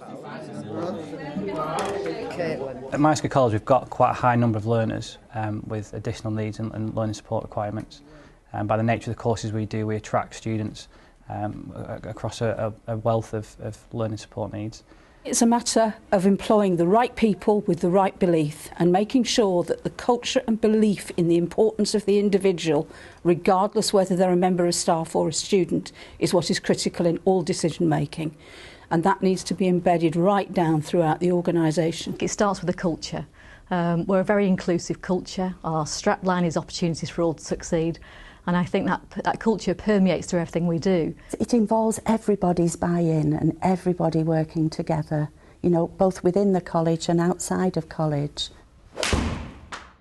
At Myerscough College we've got quite a high number of learners with additional needs and learning support requirements. By the nature of the courses we do, we attract students across a wealth of learning support needs. It's a matter of employing the right people with the right belief and making sure that the culture and belief in the importance of the individual, regardless whether they're a member of staff or a student, is what is critical in all decision making. And that needs to be embedded right down throughout the organisation. It starts with the culture. We're a very inclusive culture. Our strapline is opportunities for all to succeed. And I think that culture permeates through everything we do. It involves everybody's buy-in and everybody working together, you know, both within the college and outside of college.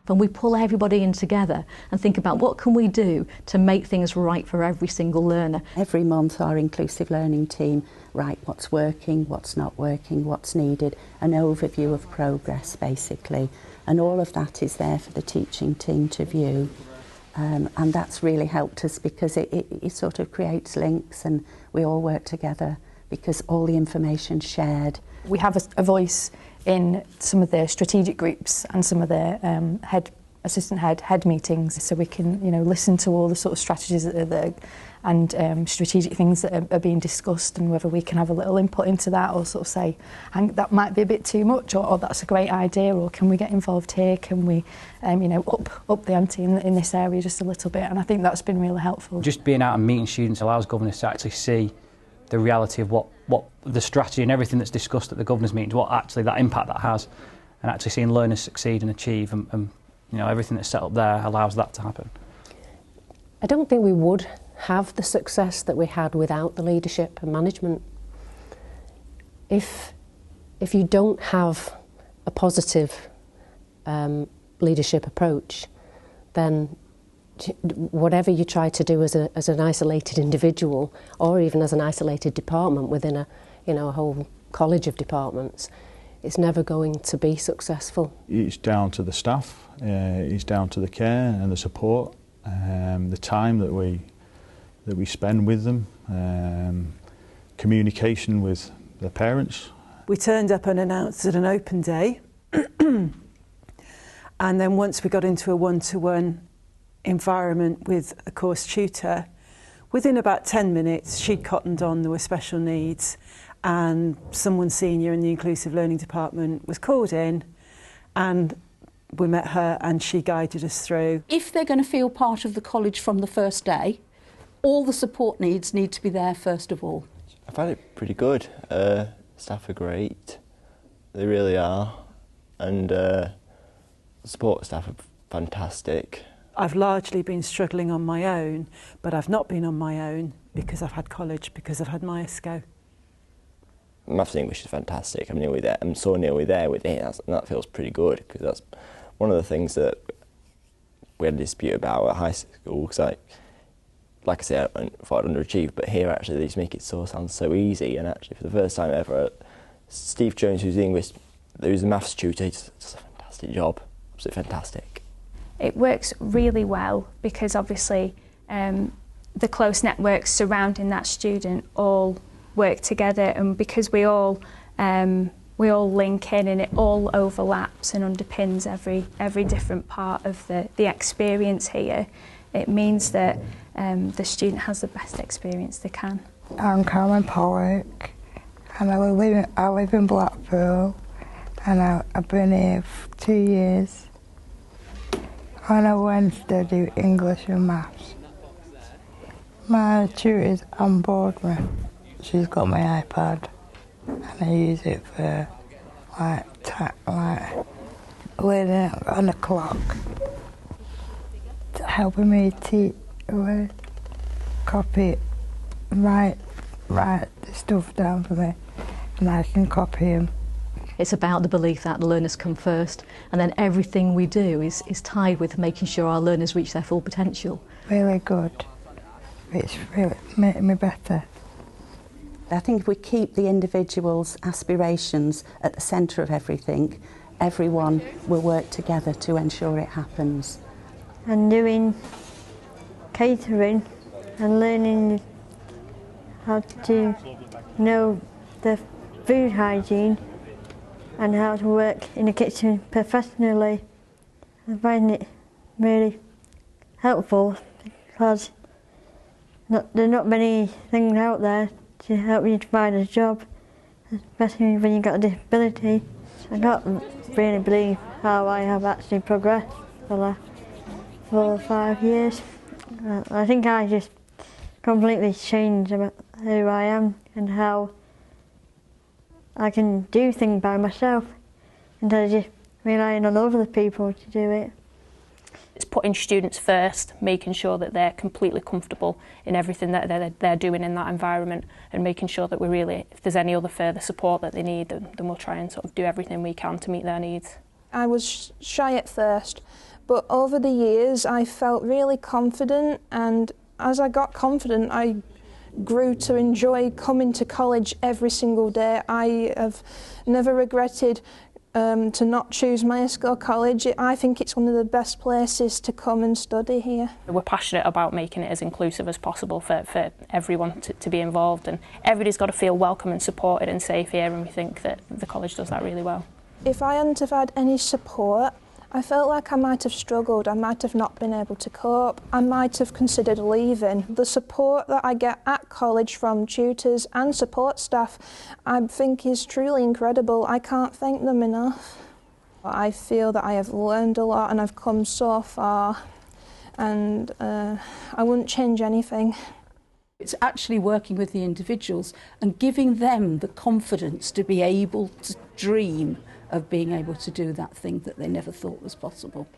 And we pull everybody in together and think about what can we do to make things right for every single learner. Every month our inclusive learning team write what's working, what's not working, what's needed, an overview of progress basically. And all of that is there for the teaching team to view. And that's really helped us because it sort of creates links and we all work together because all the information's shared. We have a voice in some of the strategic groups and some of the assistant head meetings, so we can, you know, listen to all the sort of strategies that are there and strategic things that are being discussed, and whether we can have a little input into that, or sort of say, that might be a bit too much, or that's a great idea, or can we get involved here? Can we, you know, up the ante in this area just a little bit? And I think that's been really helpful. Just being out and meeting students allows governors to actually see the reality of what the strategy and everything that's discussed at the governors' meetings, what actually that impact that has, and actually seeing learners succeed and achieve, and you know, everything that's set up there allows that to happen. I don't think we would have the success that we had without the leadership and management. If you don't have a positive leadership approach, then whatever you try to do as an isolated individual, or even as an isolated department within a whole college of departments, it's never going to be successful. It's down to the staff, it's down to the care and the support, the time that we spend with them, communication with their parents. We turned up unannounced at an open day, and then once we got into a one-to-one environment with a course tutor, within about 10 minutes she'd cottoned on there were special needs, and someone senior in the inclusive learning department was called in, and we met her and she guided us through. If they're going to feel part of the college from the first day, all the support needs need to be there first of all. I found it pretty good. Staff are great, they really are, and support staff are fantastic. I've largely been struggling on my own, but I've not been on my own because I've had college, because I've had Myerscough. Maths and English is fantastic. I'm nearly there. I'm so nearly there with it, and that feels pretty good, because that's one of the things that we had a dispute about at high school, because like I said, I thought I'd underachieved, but here actually they just make it sound so easy, and actually for the first time ever, Steve Jones, who's the maths tutor, he does a fantastic job, absolutely fantastic. It works really well because obviously the close networks surrounding that student all work together, and because we all link in and it all overlaps and underpins every different part of the experience here, it means that the student has the best experience they can. I'm Caroline Pollock, and I live in Blackpool, and I've been here for 2 years. On a Wednesday I do English and maths. My tutor's on board me. She's got my iPad and I use it for learning on the clock, helping me teach, copy, write the stuff down for me, and I can copy them. It's about the belief that the learners come first, and then everything we do is tied with making sure our learners reach their full potential. Really good. It's really making me better. I think if we keep the individual's aspirations at the centre of everything, everyone will work together to ensure it happens. And doing catering and learning how to know the food hygiene and how to work in the kitchen professionally. I find it really helpful because there are not many things out there to help you to find a job, especially when you've got a disability. I can't really believe how I have actually progressed for the last 4 or 5 years. I think I just completely changed about who I am and how I can do things by myself instead of just relying on other people to do it. It's putting students first, making sure that they're completely comfortable in everything that they're doing in that environment, and making sure that we really, if there's any other further support that they need, then we'll try and sort of do everything we can to meet their needs. I was shy at first, but over the years I felt really confident, and as I got confident I grew to enjoy coming to college every single day. I have never regretted to not choose Myerscough College. I think it's one of the best places to come and study here. We're passionate about making it as inclusive as possible for everyone to be involved, and everybody's got to feel welcome and supported and safe here, and we think that the college does that really well. If I hadn't have had any support, I felt like I might have struggled, I might have not been able to cope, I might have considered leaving. The support that I get at college from tutors and support staff I think is truly incredible. I can't thank them enough. I feel that I have learned a lot and I've come so far, and I wouldn't change anything. It's actually working with the individuals and giving them the confidence to be able to dream of being able to do that thing that they never thought was possible.